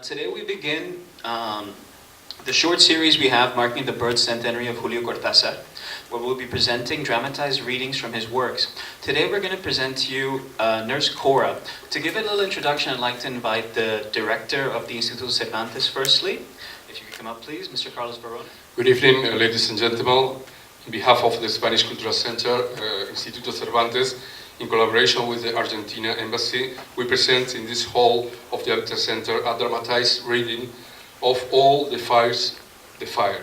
Today we begin the short series we have marking the birth centenary of Julio Cortazar, where we'll be presenting dramatized readings from his works. Today we're going to present to you Nurse Cora. To give a little introduction, I'd like to invite the director of the Instituto Cervantes firstly. If you could come up, please, Mr. Dir.Varoon. Good evening, ladies and gentlemen. On behalf of the Spanish Cultural Center, Instituto Cervantes, in collaboration with the Argentinian Embassy, we present in this hall of the Habitat Center a dramatized reading of All the Fires, the Fire.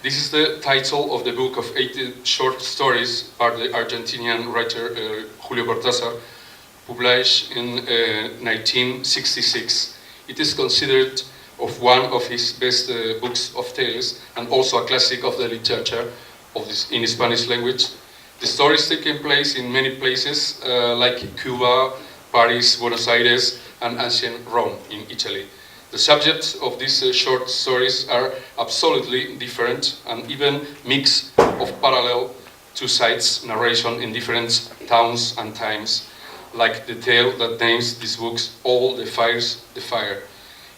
This is the title of the book of 80 short stories by the Argentinian writer Julio Cortazar, published in 1966. It is considered of one of his best books of tales and also a classic of the literature in Spanish language. The stories taking place in many places like Cuba, Paris, Buenos Aires, and ancient Rome in Italy. The subjects of these short stories are absolutely different and even mix of parallel two-sides narration in different towns and times, like the tale that names these books All the Fires, the Fire.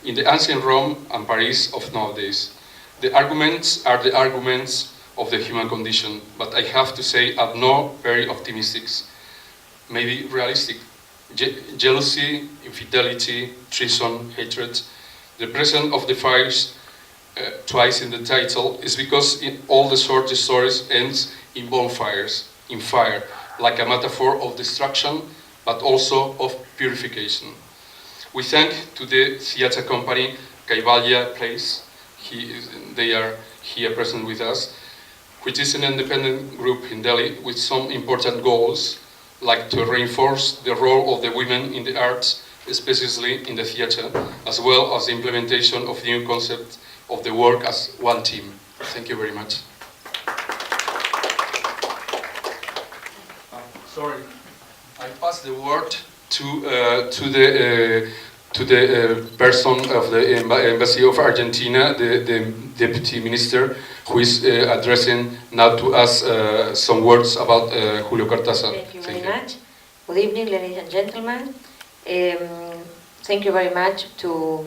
In the ancient Rome and Paris of nowadays, the arguments are the arguments of the human condition, but I have to say are not very optimistic, maybe realistic. Jealousy, infidelity, treason, hatred. The presence of the fires twice in the title is because in all the short stories ends in bonfires, in fire, like a metaphor of destruction, but also of purification. We thank to the theater company Kaivalya Plays. They are here present with us, which is an independent group in Delhi with some important goals, like to reinforce the role of the women in the arts, especially in the theater, as well as the implementation of the new concept of the work as one team. Thank you very much. Sorry, I pass the word to the person of the Embassy of Argentina, the Deputy Minister, who is addressing now to us some words about Julio Cortazar. Thank you very much. Good evening, ladies and gentlemen. Thank you very much for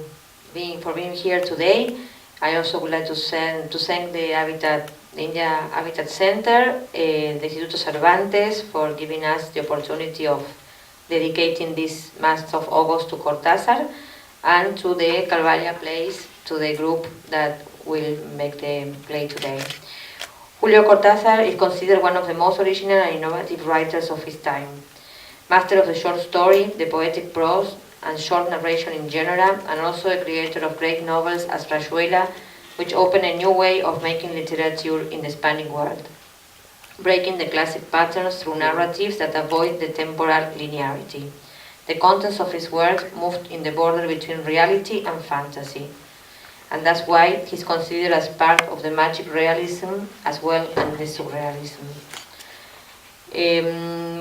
being here today. I also would like to thank the India Habitat Center, the Instituto Cervantes, for giving us the opportunity of dedicating this month of August to Cortazar, and to the Kaivalya Plays, to the group that will make the play today. Julio Cortazar is considered one of the most original and innovative writers of his time. Master of the short story, the poetic prose, and short narration in general, and also a creator of great novels as Rayuela, which opened a new way of making literature in the Spanish world, breaking the classic patterns through narratives that avoid the temporal linearity. The contents of his work moved in the border between reality and fantasy, and that's why he's considered as part of the magic realism as well as the surrealism.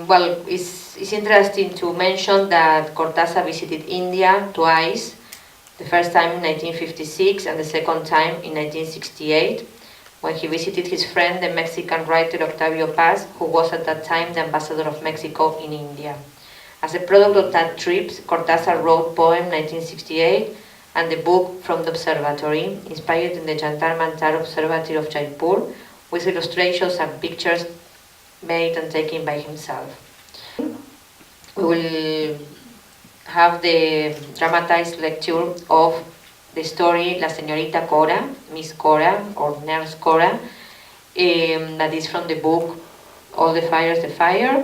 Well, it's interesting to mention that Cortázar visited India twice, the first time in 1956 and the second time in 1968, when he visited his friend, the Mexican writer Octavio Paz, who was at that time the ambassador of Mexico in India. As a product of that trip, Cortázar wrote poem 1968 and the book From the Observatory, inspired in the Jantar Mantar Observatory of Jaipur, with illustrations and pictures made and taken by himself. We will have the dramatized lecture of the story La Señorita Cora, Miss Cora, or Nurse Cora, that is from the book All the Fires, the Fire,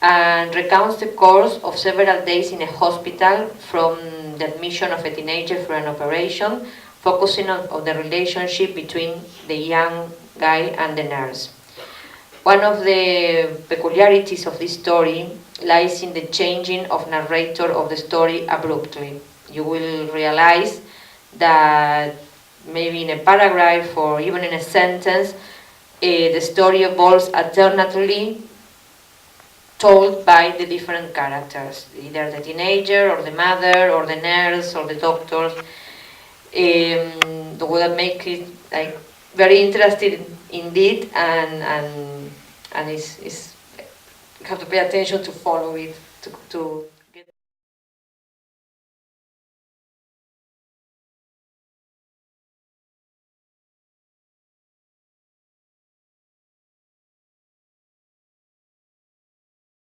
and recounts the course of several days in a hospital from the admission of a teenager for an operation, focusing on the relationship between the young guy and the nurse. One of the peculiarities of this story lies in the changing of narrator of the story abruptly. You will realize that maybe in a paragraph or even in a sentence, the story evolves alternately told by the different characters, either the teenager or the mother or the nurse or the doctor. That will make it like very interesting indeed, and it's you have to pay attention to follow it to